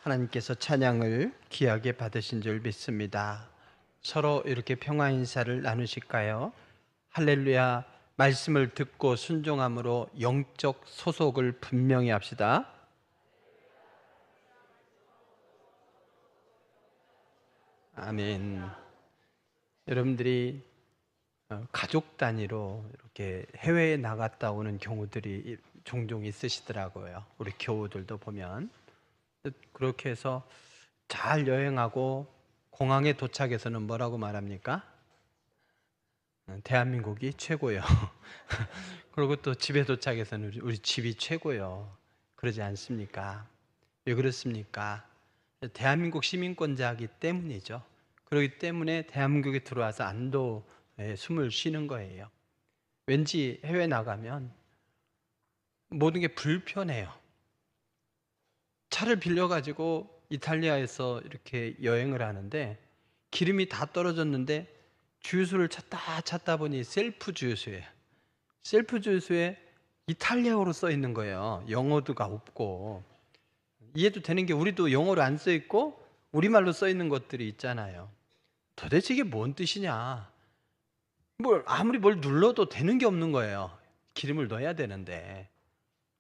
하나님께서 찬양을 귀하게 받으신 줄 믿습니다. 서로 이렇게 평화 인사를 나누실까요? 할렐루야. 말씀을 듣고 순종함으로 영적 소속을 분명히 합시다. 아멘. 여러분들이 가족 단위로 이렇게 해외에 나갔다 오는 경우들이 종종 있으시더라고요. 우리 교우들도 보면 그렇게 해서 잘 여행하고 공항에 도착해서는 뭐라고 말합니까? 대한민국이 최고요. 그리고 또 집에 도착해서는 우리 집이 최고요. 그러지 않습니까? 왜 그렇습니까? 대한민국 시민권자이기 때문이죠. 그렇기 때문에 대한민국에 들어와서 안도에 숨을 쉬는 거예요. 왠지 해외 나가면 모든 게 불편해요. 차를 빌려가지고 이탈리아에서 이렇게 여행을 하는데 기름이 다 떨어졌는데 주유소를 찾다 보니 셀프 주유소예요. 셀프 주유소에 이탈리아어로 써 있는 거예요. 영어도가 없고. 이해도 되는 게 우리도 영어로 안 써 있고 우리말로 써 있는 것들이 있잖아요. 도대체 이게 뭔 뜻이냐? 아무리 뭘 눌러도 되는 게 없는 거예요. 기름을 넣어야 되는데.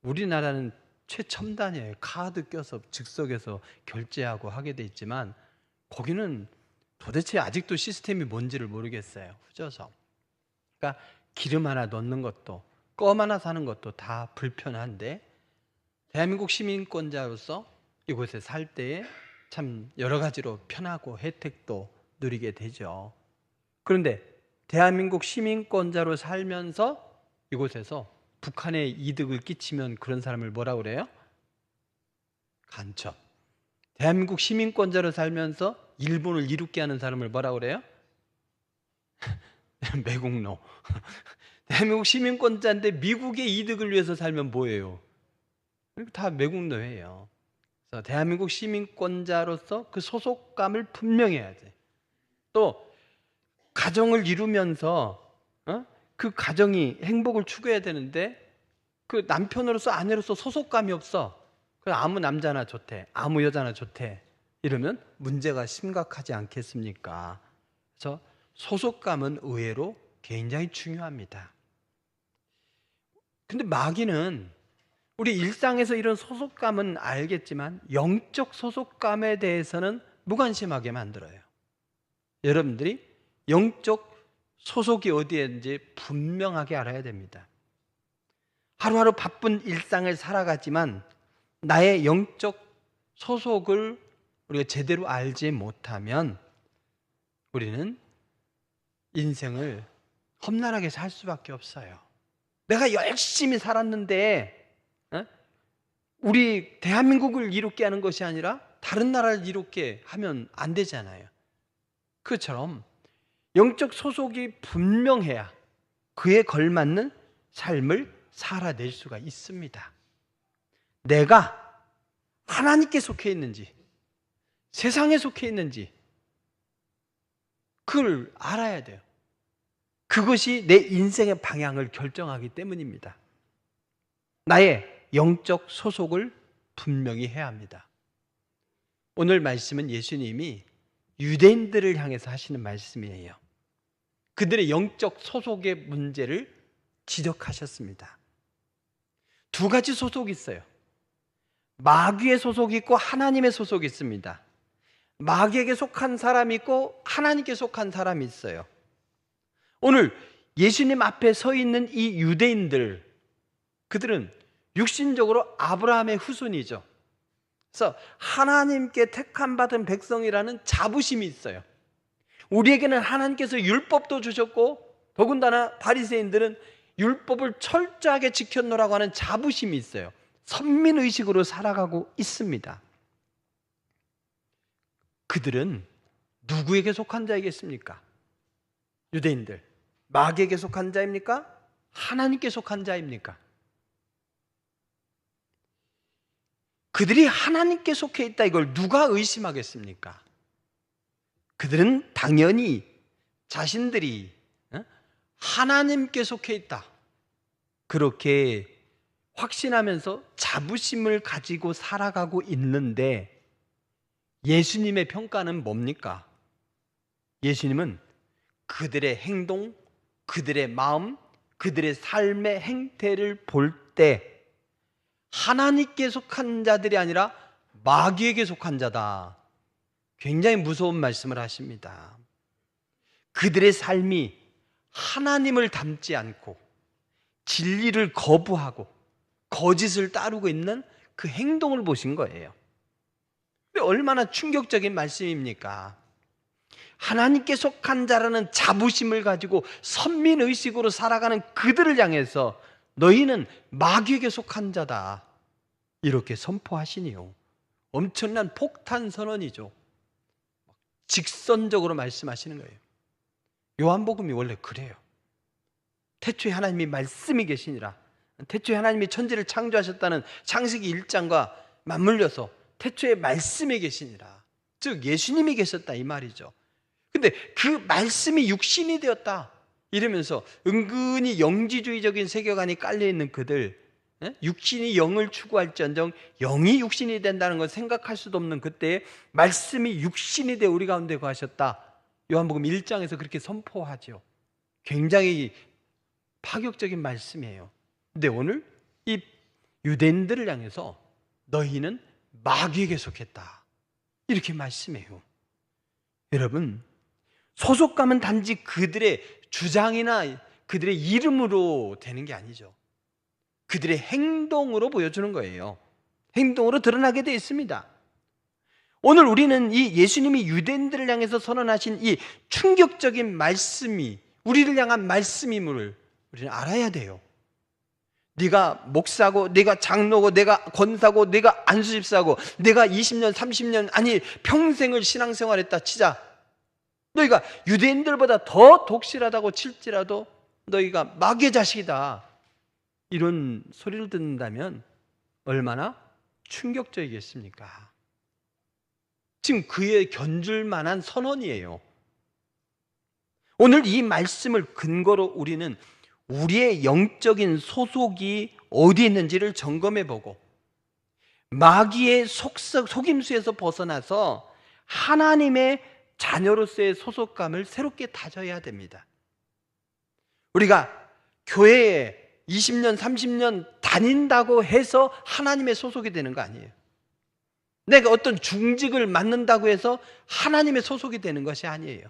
우리나라는 최첨단이에요. 카드 껴서 즉석에서 결제하고 하게 돼 있지만 거기는 도대체 아직도 시스템이 뭔지를 모르겠어요. 후져서. 그러니까 기름 하나 넣는 것도 껌 하나 사는 것도 다 불편한데 대한민국 시민권자로서 이곳에 살 때에 참 여러 가지로 편하고 혜택도 누리게 되죠. 그런데 대한민국 시민권자로 살면서 이곳에서 북한에 이득을 끼치면 그런 사람을 뭐라고 그래요? 간첩. 대한민국 시민권자로 살면서 일본을 이롭게 하는 사람을 뭐라고 그래요? 매국노. 대한민국 시민권자인데 미국의 이득을 위해서 살면 뭐예요? 다 매국노예요. 그래서 대한민국 시민권자로서 그 소속감을 분명히 해야 돼. 또 가정을 이루면서 그 가정이 행복을 추구해야 되는데 그 남편으로서 아내로서 소속감이 없어. 아무 남자나 좋대, 아무 여자나 좋대 이러면 문제가 심각하지 않겠습니까? 그래서 소속감은 의외로 굉장히 중요합니다. 근데 마귀는 우리 일상에서 이런 소속감은 알겠지만 영적 소속감에 대해서는 무관심하게 만들어요. 여러분들이 영적 소속이 어디에인지 분명하게 알아야 됩니다. 하루하루 바쁜 일상을 살아가지만 나의 영적 소속을 우리가 제대로 알지 못하면 우리는 인생을 험난하게 살 수밖에 없어요. 내가 열심히 살았는데 우리 대한민국을 이롭게 하는 것이 아니라 다른 나라를 이롭게 하면 안 되잖아요. 그처럼 영적 소속이 분명해야 그에 걸맞는 삶을 살아낼 수가 있습니다. 내가 하나님께 속해 있는지 세상에 속해 있는지 그걸 알아야 돼요. 그것이 내 인생의 방향을 결정하기 때문입니다. 나의 영적 소속을 분명히 해야 합니다. 오늘 말씀은 예수님이 유대인들을 향해서 하시는 말씀이에요. 그들의 영적 소속의 문제를 지적하셨습니다. 두 가지 소속이 있어요. 마귀의 소속이 있고 하나님의 소속이 있습니다. 마귀에게 속한 사람이 있고 하나님께 속한 사람이 있어요. 오늘 예수님 앞에 서 있는 이 유대인들, 그들은 육신적으로 아브라함의 후손이죠. 그래서 하나님께 택함받은 백성이라는 자부심이 있어요. 우리에게는 하나님께서 율법도 주셨고 더군다나 바리새인들은 율법을 철저하게 지켰노라고 하는 자부심이 있어요. 선민의식으로 살아가고 있습니다. 그들은 누구에게 속한 자이겠습니까? 유대인들, 마귀에게 속한 자입니까? 하나님께 속한 자입니까? 그들이 하나님께 속해 있다 이걸 누가 의심하겠습니까? 그들은 당연히 자신들이 하나님께 속해 있다 그렇게 확신하면서 자부심을 가지고 살아가고 있는데 예수님의 평가는 뭡니까? 예수님은 그들의 행동, 그들의 마음, 그들의 삶의 행태를 볼 때 하나님께 속한 자들이 아니라 마귀에게 속한 자다. 굉장히 무서운 말씀을 하십니다. 그들의 삶이 하나님을 닮지 않고 진리를 거부하고 거짓을 따르고 있는 그 행동을 보신 거예요. 근데 얼마나 충격적인 말씀입니까? 하나님께 속한 자라는 자부심을 가지고 선민의식으로 살아가는 그들을 향해서 너희는 마귀에게 속한 자다, 이렇게 선포하시니요. 엄청난 폭탄 선언이죠. 직선적으로 말씀하시는 거예요. 요한복음이 원래 그래요. 태초에 하나님이 말씀이 계시니라. 태초에 하나님이 천지를 창조하셨다는 창세기 1장과 맞물려서 태초에 말씀이 계시니라, 즉 예수님이 계셨다 이 말이죠. 근데 그 말씀이 육신이 되었다 이러면서 은근히 영지주의적인 세계관이 깔려있는 그들, 육신이 영을 추구할지언정 영이 육신이 된다는 걸 생각할 수도 없는 그때에 말씀이 육신이 되어 우리 가운데 거하셨다, 요한복음 1장에서 그렇게 선포하죠. 굉장히 파격적인 말씀이에요. 근데 오늘 이 유대인들을 향해서 너희는 마귀에게 속했다, 이렇게 말씀해요. 여러분, 소속감은 단지 그들의 주장이나 그들의 이름으로 되는 게 아니죠. 그들의 행동으로 보여주는 거예요. 행동으로 드러나게 되어 있습니다. 오늘 우리는 이 예수님이 유대인들을 향해서 선언하신 이 충격적인 말씀이 우리를 향한 말씀임을 우리는 알아야 돼요. 네가 목사고, 네가 장로고, 네가 권사고, 네가 안수집사고, 네가 20년, 30년, 아니 평생을 신앙생활했다 치자, 너희가 유대인들보다 더 독실하다고 칠지라도 너희가 마귀의 자식이다, 이런 소리를 듣는다면 얼마나 충격적이겠습니까? 지금 그에 견줄 만한 선언이에요. 오늘 이 말씀을 근거로 우리는 우리의 영적인 소속이 어디 있는지를 점검해보고 마귀의 속임수에서 벗어나서 하나님의 자녀로서의 소속감을 새롭게 다져야 됩니다. 우리가 교회에 20년, 30년 다닌다고 해서 하나님의 소속이 되는 거 아니에요. 내가 어떤 중직을 맡는다고 해서 하나님의 소속이 되는 것이 아니에요.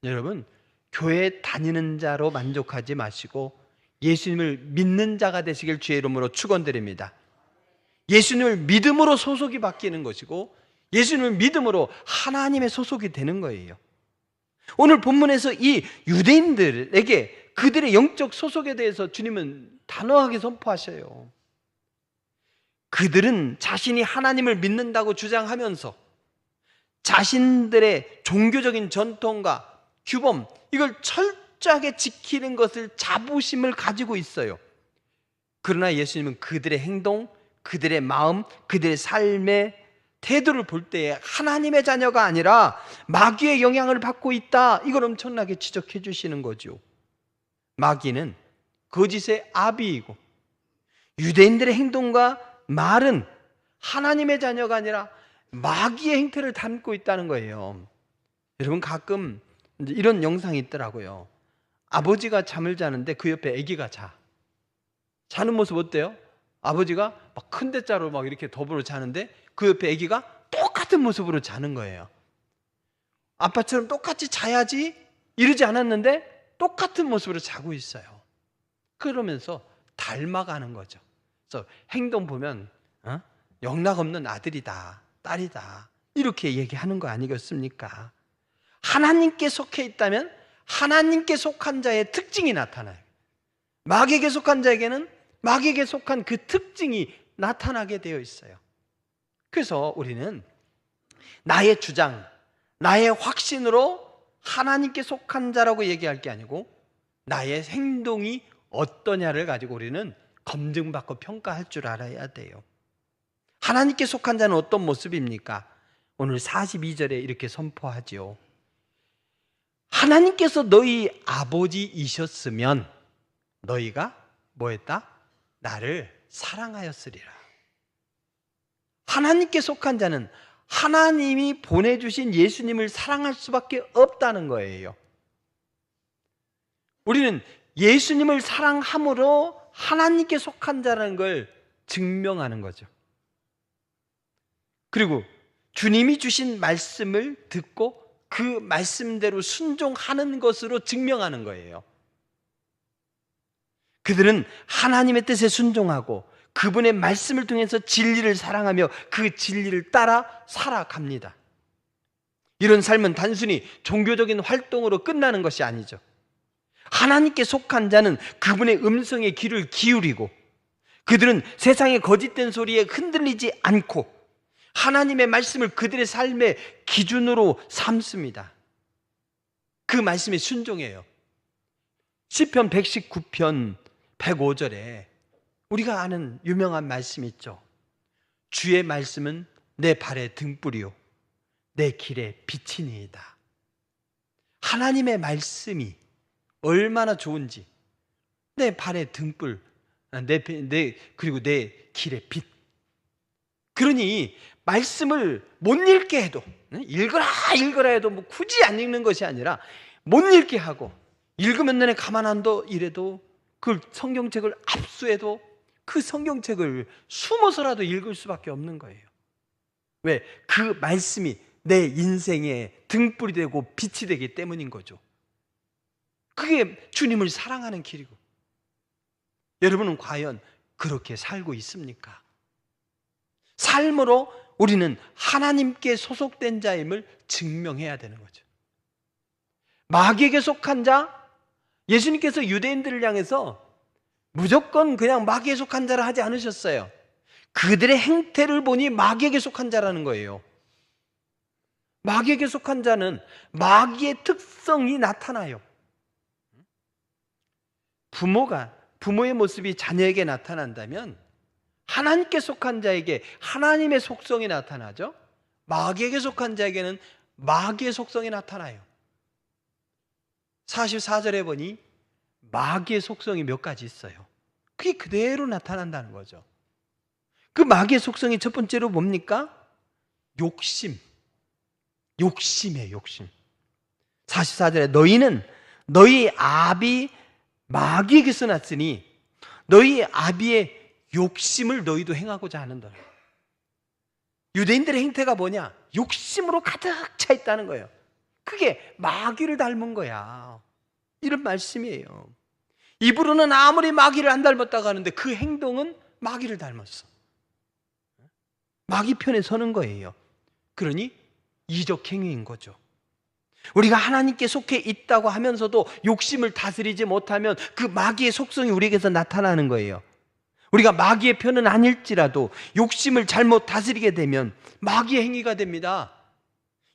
여러분, 교회에 다니는 자로 만족하지 마시고 예수님을 믿는 자가 되시길 주의 이름으로 축원드립니다. 예수님을 믿음으로 소속이 바뀌는 것이고 예수님을 믿음으로 하나님의 소속이 되는 거예요. 오늘 본문에서 이 유대인들에게 그들의 영적 소속에 대해서 주님은 단호하게 선포하셔요. 그들은 자신이 하나님을 믿는다고 주장하면서 자신들의 종교적인 전통과 규범, 이걸 철저하게 지키는 것을 자부심을 가지고 있어요. 그러나 예수님은 그들의 행동, 그들의 마음, 그들의 삶의 태도를 볼 때에 하나님의 자녀가 아니라 마귀의 영향을 받고 있다, 이걸 엄청나게 지적해 주시는 거죠. 마귀는 거짓의 아비이고 유대인들의 행동과 말은 하나님의 자녀가 아니라 마귀의 행태를 담고 있다는 거예요. 여러분, 가끔 이런 영상이 있더라고요. 아버지가 잠을 자는데 그 옆에 아기가 자는 모습 어때요? 아버지가 막 큰 대자로 막 이렇게 더불어 자는데 그 옆에 아기가 똑같은 모습으로 자는 거예요. 아빠처럼 똑같이 자야지 이러지 않았는데 똑같은 모습으로 자고 있어요. 그러면서 닮아가는 거죠. 그래서 행동 보면 영락없는 아들이다, 딸이다, 이렇게 얘기하는 거 아니겠습니까? 하나님께 속해 있다면 하나님께 속한 자의 특징이 나타나요. 마귀에게 속한 자에게는 마귀에게 속한 그 특징이 나타나게 되어 있어요. 그래서 우리는 나의 주장, 나의 확신으로 하나님께 속한 자라고 얘기할 게 아니고 나의 행동이 어떠냐를 가지고 우리는 검증받고 평가할 줄 알아야 돼요. 하나님께 속한 자는 어떤 모습입니까? 오늘 42절에 이렇게 선포하죠. 하나님께서 너희 아버지이셨으면 너희가 뭐했다? 나를 사랑하였으리라. 하나님께 속한 자는 하나님이 보내주신 예수님을 사랑할 수밖에 없다는 거예요. 우리는 예수님을 사랑함으로 하나님께 속한 자라는 걸 증명하는 거죠. 그리고 주님이 주신 말씀을 듣고 그 말씀대로 순종하는 것으로 증명하는 거예요. 그들은 하나님의 뜻에 순종하고 그분의 말씀을 통해서 진리를 사랑하며 그 진리를 따라 살아갑니다. 이런 삶은 단순히 종교적인 활동으로 끝나는 것이 아니죠. 하나님께 속한 자는 그분의 음성에 귀를 기울이고 그들은 세상의 거짓된 소리에 흔들리지 않고 하나님의 말씀을 그들의 삶의 기준으로 삼습니다. 그 말씀에 순종해요. 시편 119편 105절에 우리가 아는 유명한 말씀이 있죠. 주의 말씀은 내 발의 등불이요 내 길의 빛이니이다. 하나님의 말씀이 얼마나 좋은지, 내 발의 등불, 그리고 내 길의 빛. 그러니 말씀을 못 읽게 해도, 읽어라 해도 뭐 굳이 안 읽는 것이 아니라 못 읽게 하고 읽으면 너네 가만 안 둬 이래도 그 성경책을 압수해도 그 성경책을 숨어서라도 읽을 수밖에 없는 거예요. 왜? 그 말씀이 내 인생의 등불이 되고 빛이 되기 때문인 거죠. 그게 주님을 사랑하는 길이고, 여러분은 과연 그렇게 살고 있습니까? 삶으로 우리는 하나님께 소속된 자임을 증명해야 되는 거죠. 마귀에게 속한 자, 예수님께서 유대인들을 향해서 무조건 그냥 마귀에 속한 자라 하지 않으셨어요. 그들의 행태를 보니 마귀에게 속한 자라는 거예요. 마귀에게 속한 자는 마귀의 특성이 나타나요. 부모의 모습이 자녀에게 나타난다면 하나님께 속한 자에게 하나님의 속성이 나타나죠. 마귀에게 속한 자에게는 마귀의 속성이 나타나요. 44절에 보니 마귀의 속성이 몇 가지 있어요. 그게 그대로 나타난다는 거죠. 그 마귀의 속성이 첫 번째로 뭡니까? 욕심이에요. 욕심. 44절에 너희는 너희 아비 마귀에게서 났으니 너희 아비의 욕심을 너희도 행하고자 하는도다. 유대인들의 행태가 뭐냐? 욕심으로 가득 차 있다는 거예요. 그게 마귀를 닮은 거야. 이런 말씀이에요. 입으로는 아무리 마귀를 안 닮았다고 하는데 그 행동은 마귀를 닮았어. 마귀 편에 서는 거예요. 그러니 이적 행위인 거죠. 우리가 하나님께 속해 있다고 하면서도 욕심을 다스리지 못하면 그 마귀의 속성이 우리에게서 나타나는 거예요. 우리가 마귀의 편은 아닐지라도 욕심을 잘못 다스리게 되면 마귀의 행위가 됩니다.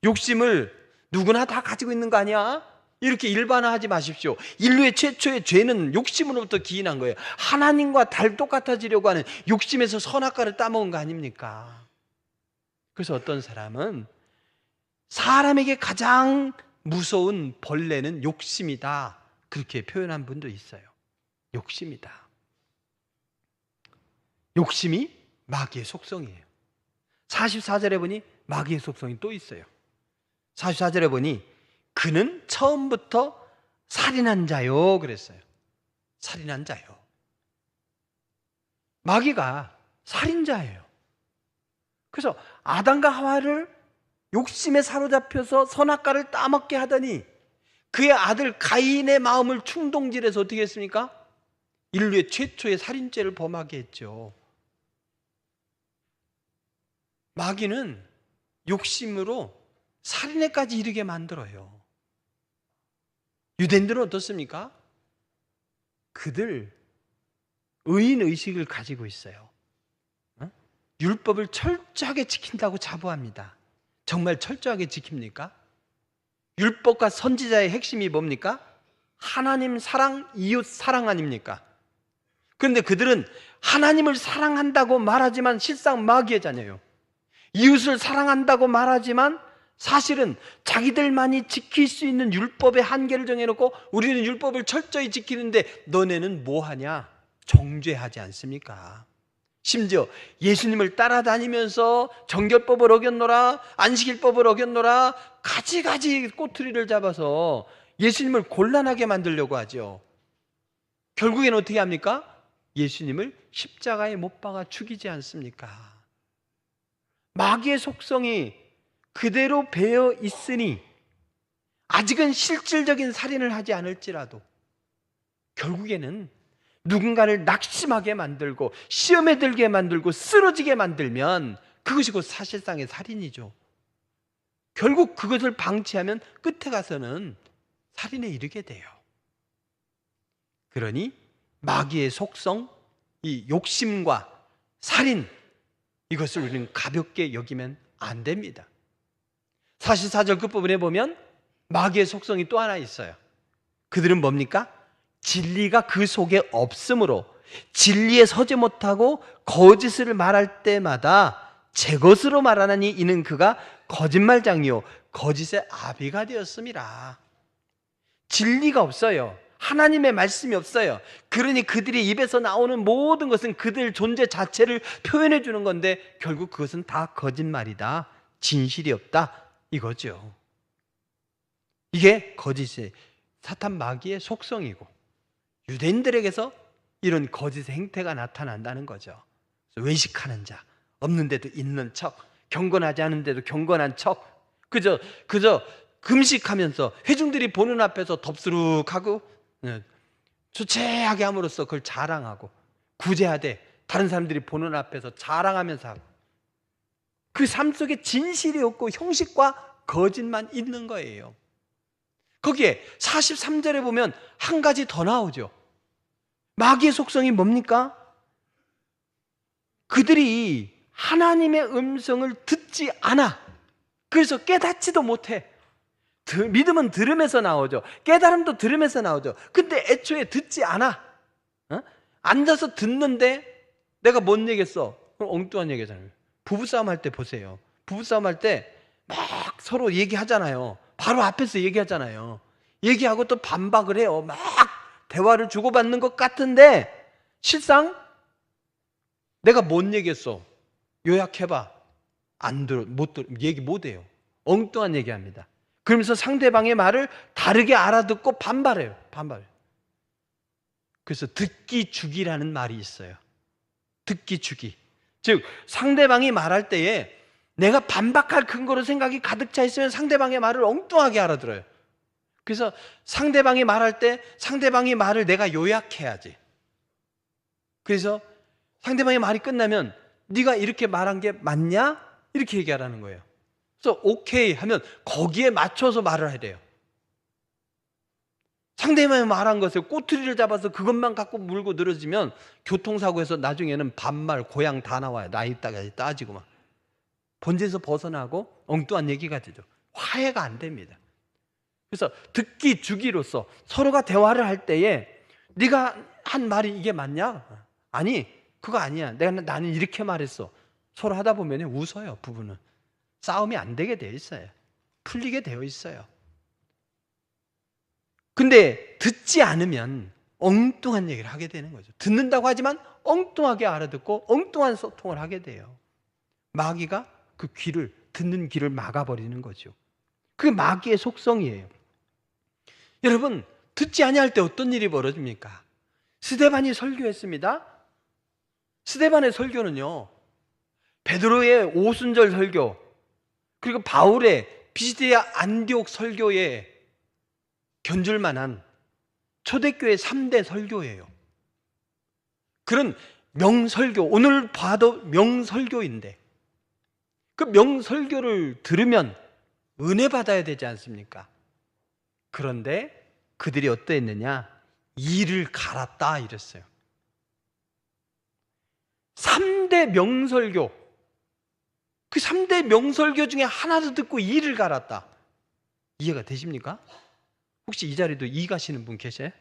욕심을 누구나 다 가지고 있는 거 아니야? 이렇게 일반화하지 마십시오. 인류의 최초의 죄는 욕심으로부터 기인한 거예요. 하나님과 똑같아지려고 하는 욕심에서 선악과를 따먹은 거 아닙니까? 그래서 어떤 사람은 사람에게 가장 무서운 벌레는 욕심이다, 그렇게 표현한 분도 있어요. 욕심이다. 욕심이 마귀의 속성이에요. 44절에 보니 마귀의 속성이 또 있어요. 44절에 보니 그는 처음부터 살인한 자요 그랬어요. 살인한 자요. 마귀가 살인자예요. 그래서 아담과 하와를 욕심에 사로잡혀서 선악과를 따먹게 하더니 그의 아들 가인의 마음을 충동질해서 어떻게 했습니까? 인류의 최초의 살인죄를 범하게 했죠. 마귀는 욕심으로 살인에까지 이르게 만들어요. 유대인들은 어떻습니까? 그들 의인의식을 가지고 있어요. 율법을 철저하게 지킨다고 자부합니다. 정말 철저하게 지킵니까? 율법과 선지자의 핵심이 뭡니까? 하나님 사랑, 이웃 사랑 아닙니까? 그런데 그들은 하나님을 사랑한다고 말하지만 실상 마귀의 자녀예요. 이웃을 사랑한다고 말하지만 사실은 자기들만이 지킬 수 있는 율법의 한계를 정해놓고 우리는 율법을 철저히 지키는데 너네는 뭐하냐? 정죄하지 않습니까? 심지어 예수님을 따라다니면서 정결법을 어겼노라, 안식일법을 어겼노라, 가지가지 꼬투리를 잡아서 예수님을 곤란하게 만들려고 하죠. 결국엔 어떻게 합니까? 예수님을 십자가에 못 박아 죽이지 않습니까? 마귀의 속성이 그대로 배어 있으니 아직은 실질적인 살인을 하지 않을지라도 결국에는 누군가를 낙심하게 만들고 시험에 들게 만들고 쓰러지게 만들면 그것이 곧 사실상의 살인이죠. 결국 그것을 방치하면 끝에 가서는 살인에 이르게 돼요. 그러니 마귀의 속성, 이 욕심과 살인, 이것을 우리는 가볍게 여기면 안 됩니다. 44절 끝부분에 보면 마귀의 속성이 또 하나 있어요. 그들은 뭡니까? 진리가 그 속에 없으므로 진리에 서지 못하고 거짓을 말할 때마다 제 것으로 말하나니 이는 그가 거짓말장이요 거짓의 아비가 되었음이라. 진리가 없어요. 하나님의 말씀이 없어요. 그러니 그들의 입에서 나오는 모든 것은 그들 존재 자체를 표현해 주는 건데 결국 그것은 다 거짓말이다, 진실이 없다, 이거죠. 이게 거짓의 사탄 마귀의 속성이고 유대인들에게서 이런 거짓의 행태가 나타난다는 거죠. 외식하는 자, 없는데도 있는 척, 경건하지 않은데도 경건한 척, 그저 금식하면서 회중들이 보는 앞에서 덥수룩하고 주체하게 함으로써 그걸 자랑하고 구제하되 다른 사람들이 보는 앞에서 자랑하면서 하고 그 삶 속에 진실이 없고 형식과 거짓만 있는 거예요. 거기에 43절에 보면 한 가지 더 나오죠. 마귀의 속성이 뭡니까? 그들이 하나님의 음성을 듣지 않아. 그래서 깨닫지도 못해. 믿음은 들음에서 나오죠. 깨달음도 들음에서 나오죠. 근데 애초에 듣지 않아. 앉아서 듣는데 내가 뭔 얘기했어? 그럼 엉뚱한 얘기잖아요. 부부싸움 할 때 보세요. 부부싸움 할 때 막 서로 얘기하잖아요. 바로 앞에서 얘기하잖아요. 얘기하고 또 반박을 해요. 막 대화를 주고받는 것 같은데 실상 내가 뭔 얘기했어? 요약해봐. 안 들어, 못 들어, 얘기 못 해요. 엉뚱한 얘기합니다. 그러면서 상대방의 말을 다르게 알아듣고 반발해요. 그래서 듣기 주기라는 말이 있어요. 듣기 주기. 즉 상대방이 말할 때에 내가 반박할 근거로 생각이 가득 차 있으면 상대방의 말을 엉뚱하게 알아들어요. 그래서 상대방이 말할 때 상대방의 말을 내가 요약해야지. 그래서 상대방의 말이 끝나면 네가 이렇게 말한 게 맞냐? 이렇게 얘기하라는 거예요. 그래서 오케이 하면 거기에 맞춰서 말을 해야 돼요. 상대방이 말한 것을 꼬투리를 잡아서 그것만 갖고 물고 늘어지면 교통사고에서 나중에는 반말, 고양 다 나와요. 나이까지 따지고 막. 본질에서 벗어나고 엉뚱한 얘기가 되죠. 화해가 안 됩니다. 그래서 듣기 주기로서 서로가 대화를 할 때에 네가 한 말이 이게 맞냐? 아니, 그거 아니야. 나는 이렇게 말했어. 서로 하다 보면 웃어요, 부부는. 싸움이 안 되게 되어 있어요. 풀리게 되어 있어요. 근데 듣지 않으면 엉뚱한 얘기를 하게 되는 거죠. 듣는다고 하지만 엉뚱하게 알아듣고 엉뚱한 소통을 하게 돼요. 마귀가 그 귀를, 듣는 귀를 막아버리는 거죠. 그게 마귀의 속성이에요. 여러분, 듣지 아니할 때 어떤 일이 벌어집니까? 스데반이 설교했습니다. 스데반의 설교는요, 베드로의 오순절 설교, 그리고 바울의 비시디아 안디옥 설교에 견줄 만한 초대교회 3대 설교예요. 그런 명설교, 오늘 봐도 명설교인데 그 명설교를 들으면 은혜 받아야 되지 않습니까? 그런데 그들이 어떠했느냐? 이를 갈았다 이랬어요. 3대 명설교, 그 3대 명설교 중에 하나도 듣고 이를 갈았다. 이해가 되십니까? 혹시 이 자리도 이 가시는 분 계세요?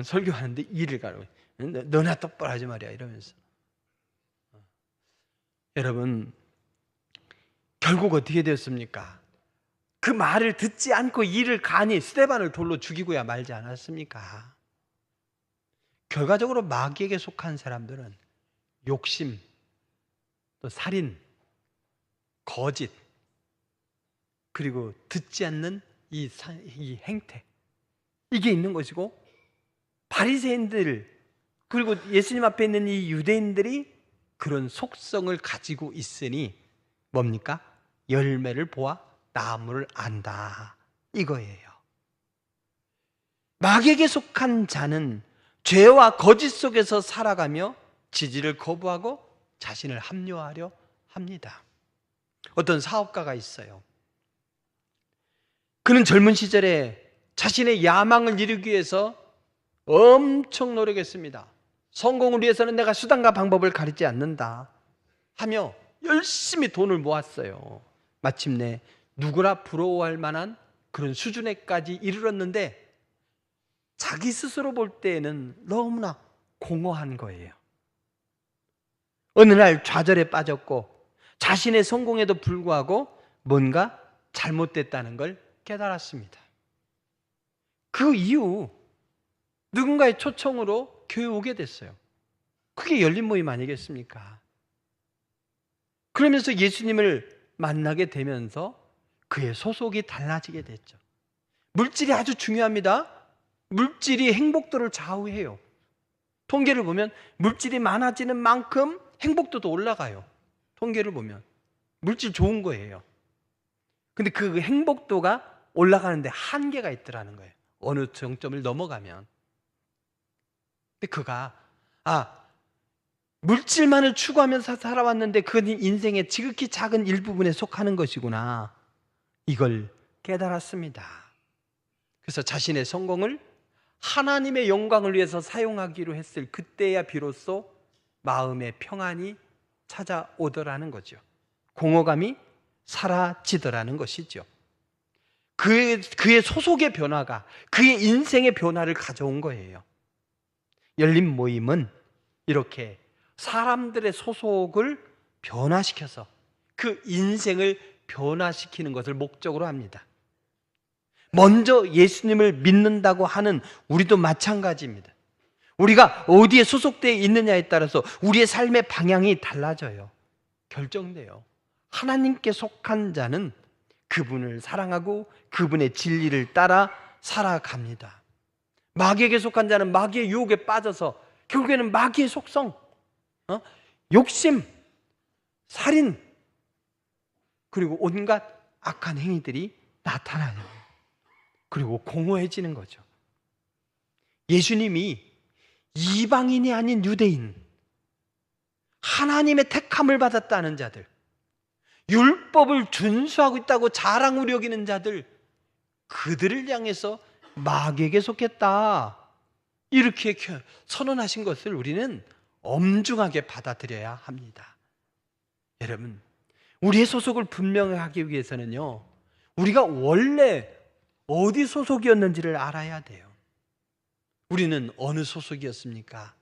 설교하는데 이를 가라고. 너나 똑바로 하지 말이야 이러면서. 여러분, 결국 어떻게 되었습니까? 그 말을 듣지 않고 이를 가니 스데반을 돌로 죽이고야 말지 않았습니까? 결과적으로 마귀에게 속한 사람들은 욕심, 또 살인, 거짓, 그리고 듣지 않는 이 행태, 이게 있는 것이고, 바리새인들 그리고 예수님 앞에 있는 이 유대인들이 그런 속성을 가지고 있으니 뭡니까? 열매를 보아 나무를 안다, 이거예요. 마귀에게 속한 자는 죄와 거짓 속에서 살아가며 지지를 거부하고 자신을 합리화하려 합니다. 어떤 사업가가 있어요. 그는 젊은 시절에 자신의 야망을 이루기 위해서 엄청 노력했습니다. 성공을 위해서는 내가 수단과 방법을 가리지 않는다 하며 열심히 돈을 모았어요. 마침내 누구나 부러워할 만한 그런 수준에까지 이르렀는데 자기 스스로 볼 때에는 너무나 공허한 거예요. 어느 날 좌절에 빠졌고 자신의 성공에도 불구하고 뭔가 잘못됐다는 걸 깨달았습니다. 그 이후 누군가의 초청으로 교회 오게 됐어요. 그게 열린 모임 아니겠습니까? 그러면서 예수님을 만나게 되면서 그의 소속이 달라지게 됐죠. 물질이 아주 중요합니다. 물질이 행복도를 좌우해요. 통계를 보면 물질이 많아지는 만큼 행복도도 올라가요. 통계를 보면 물질 좋은 거예요. 근데 그 행복도가 올라가는데 한계가 있더라는 거예요. 어느 정점을 넘어가면. 근데 그가 물질만을 추구하면서 살아왔는데 그건 인생의 지극히 작은 일부분에 속하는 것이구나, 이걸 깨달았습니다. 그래서 자신의 성공을 하나님의 영광을 위해서 사용하기로 했을 그때야 비로소 마음의 평안이 찾아오더라는 거죠. 공허감이 사라지더라는 것이죠. 그의 소속의 변화가 그의 인생의 변화를 가져온 거예요. 열린 모임은 이렇게 사람들의 소속을 변화시켜서 그 인생을 변화시키는 것을 목적으로 합니다. 먼저 예수님을 믿는다고 하는 우리도 마찬가지입니다. 우리가 어디에 소속되어 있느냐에 따라서 우리의 삶의 방향이 달라져요. 결정돼요. 하나님께 속한 자는 그분을 사랑하고 그분의 진리를 따라 살아갑니다. 마귀에게 속한 자는 마귀의 유혹에 빠져서 결국에는 마귀의 속성, 욕심, 살인, 그리고 온갖 악한 행위들이 나타나요. 그리고 공허해지는 거죠. 예수님이 이방인이 아닌 유대인, 하나님의 택함을 받았다는 자들, 율법을 준수하고 있다고 자랑을 여기는 자들, 그들을 향해서 마귀에게 속했다, 이렇게 선언하신 것을 우리는 엄중하게 받아들여야 합니다. 여러분, 우리의 소속을 분명하기 위해서는요, 우리가 원래 어디 소속이었는지를 알아야 돼요. 우리는 어느 소속이었습니까?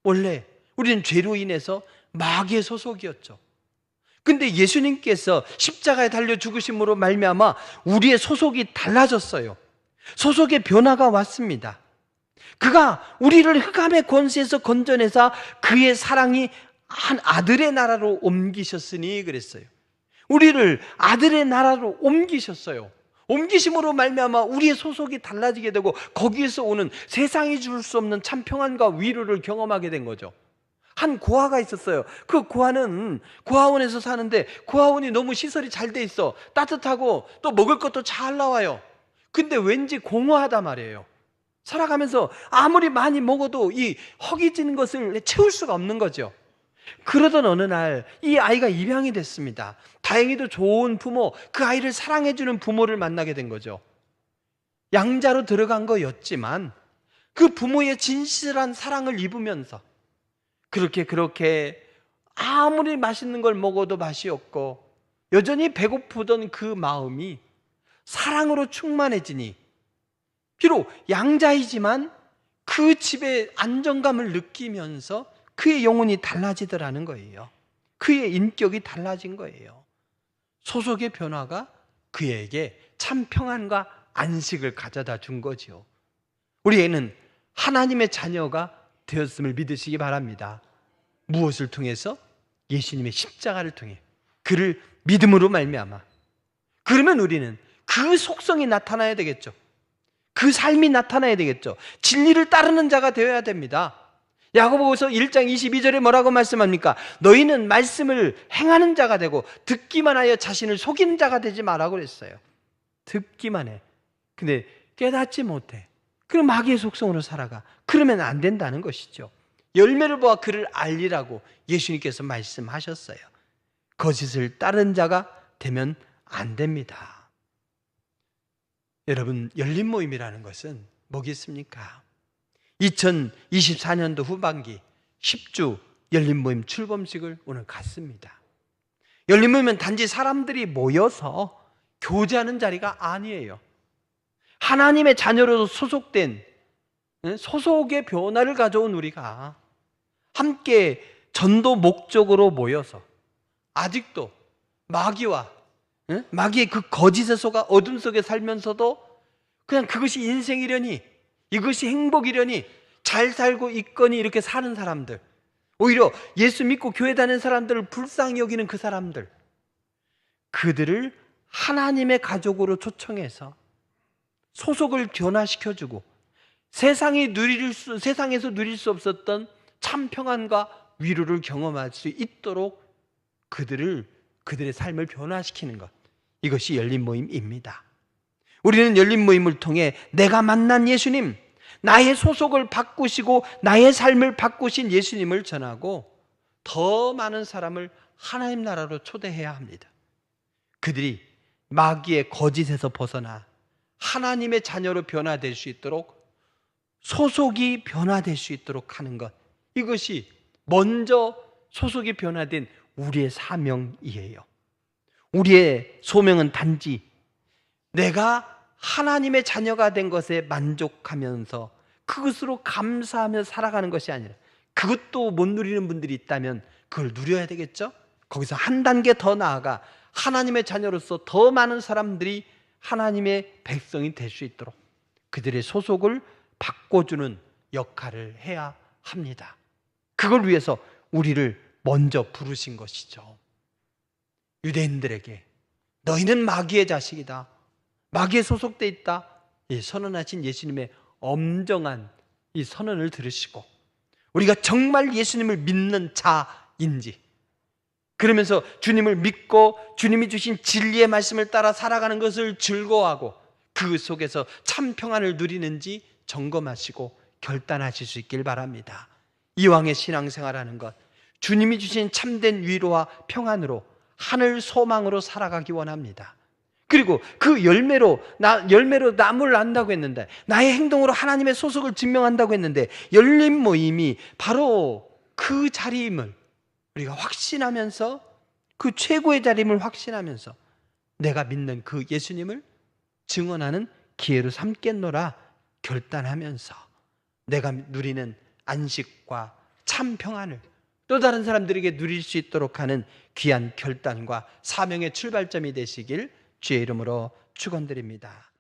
원래 우리는 죄로 인해서 마귀의 소속이었죠. 근데 예수님께서 십자가에 달려 죽으심으로 말미암아 우리의 소속이 달라졌어요. 소속의 변화가 왔습니다. 그가 우리를 흑암의 권세에서 건져내사 그의 사랑이 한 아들의 나라로 옮기셨으니 그랬어요. 우리를 아들의 나라로 옮기셨어요. 옮기심으로 말미암아 우리의 소속이 달라지게 되고 거기에서 오는 세상이 줄 수 없는 참 평안과 위로를 경험하게 된 거죠. 한 고아가 있었어요. 그 고아는 고아원에서 사는데 고아원이 너무 시설이 잘 돼 있어. 따뜻하고 또 먹을 것도 잘 나와요. 근데 왠지 공허하단 말이에요. 살아가면서 아무리 많이 먹어도 이 허기진 것을 채울 수가 없는 거죠. 그러던 어느 날 이 아이가 입양이 됐습니다. 다행히도 좋은 부모, 그 아이를 사랑해주는 부모를 만나게 된 거죠. 양자로 들어간 거였지만 그 부모의 진실한 사랑을 입으면서 그렇게 아무리 맛있는 걸 먹어도 맛이 없고 여전히 배고프던 그 마음이 사랑으로 충만해지니 비록 양자이지만 그 집의 안정감을 느끼면서 그의 영혼이 달라지더라는 거예요. 그의 인격이 달라진 거예요. 소속의 변화가 그에게 참 평안과 안식을 가져다 준 거죠. 우리 애는 하나님의 자녀가 되었음을 믿으시기 바랍니다. 무엇을 통해서? 예수님의 십자가를 통해 그를 믿음으로 말미암아. 그러면 우리는 그 속성이 나타나야 되겠죠. 그 삶이 나타나야 되겠죠. 진리를 따르는 자가 되어야 됩니다. 야고보서 1장 22절에 뭐라고 말씀합니까? 너희는 말씀을 행하는 자가 되고 듣기만 하여 자신을 속이는 자가 되지 마라고 그랬어요. 듣기만 해. 근데 깨닫지 못해. 그럼 마귀의 속성으로 살아가. 그러면 안 된다는 것이죠. 열매를 보아 그를 알리라고 예수님께서 말씀하셨어요. 거짓을 따른 자가 되면 안 됩니다. 여러분, 열린 모임이라는 것은 뭐겠습니까? 2024년도 후반기 10주 열린 모임 출범식을 오늘 갖습니다. 열린 모임은 단지 사람들이 모여서 교제하는 자리가 아니에요. 하나님의 자녀로 소속된, 소속의 변화를 가져온 우리가 함께 전도 목적으로 모여서 아직도 마귀의 그 거짓에 속아 어둠 속에 살면서도 그냥 그것이 인생이려니, 이것이 행복이려니, 잘 살고 있거니 이렇게 사는 사람들, 오히려 예수 믿고 교회 다니는 사람들을 불쌍히 여기는 그 사람들, 그들을 하나님의 가족으로 초청해서 소속을 변화시켜주고 세상에서 누릴 수 없었던 참 평안과 위로를 경험할 수 있도록 그들의 삶을 변화시키는 것, 이것이 열린 모임입니다. 우리는 열린 모임을 통해 내가 만난 예수님, 나의 소속을 바꾸시고 나의 삶을 바꾸신 예수님을 전하고 더 많은 사람을 하나님 나라로 초대해야 합니다. 그들이 마귀의 거짓에서 벗어나 하나님의 자녀로 변화될 수 있도록, 소속이 변화될 수 있도록 하는 것, 이것이 먼저 소속이 변화된 우리의 사명이에요. 우리의 소명은 단지 내가 하나님의 자녀가 된 것에 만족하면서 그것으로 감사하며 살아가는 것이 아니라, 그것도 못 누리는 분들이 있다면 그걸 누려야 되겠죠? 거기서 한 단계 더 나아가 하나님의 자녀로서 더 많은 사람들이 하나님의 백성이 될 수 있도록 그들의 소속을 바꿔주는 역할을 해야 합니다. 그걸 위해서 우리를 먼저 부르신 것이죠. 유대인들에게 너희는 마귀의 자식이다, 마귀에 소속돼 있다, 이 선언하신 예수님의 엄정한 이 선언을 들으시고 우리가 정말 예수님을 믿는 자인지, 그러면서 주님을 믿고 주님이 주신 진리의 말씀을 따라 살아가는 것을 즐거워하고 그 속에서 참 평안을 누리는지 점검하시고 결단하실 수 있길 바랍니다. 이왕의 신앙생활하는 것, 주님이 주신 참된 위로와 평안으로 하늘 소망으로 살아가기 원합니다. 그리고 그 열매로 남을 안다고 했는데, 나의 행동으로 하나님의 소속을 증명한다고 했는데, 열린 모임이 바로 그 자리임을 우리가 확신하면서, 그 최고의 자리임을 확신하면서 내가 믿는 그 예수님을 증언하는 기회로 삼겠노라 결단하면서 내가 누리는 안식과 참 평안을 또 다른 사람들에게 누릴 수 있도록 하는 귀한 결단과 사명의 출발점이 되시길 주의 이름으로 축원드립니다.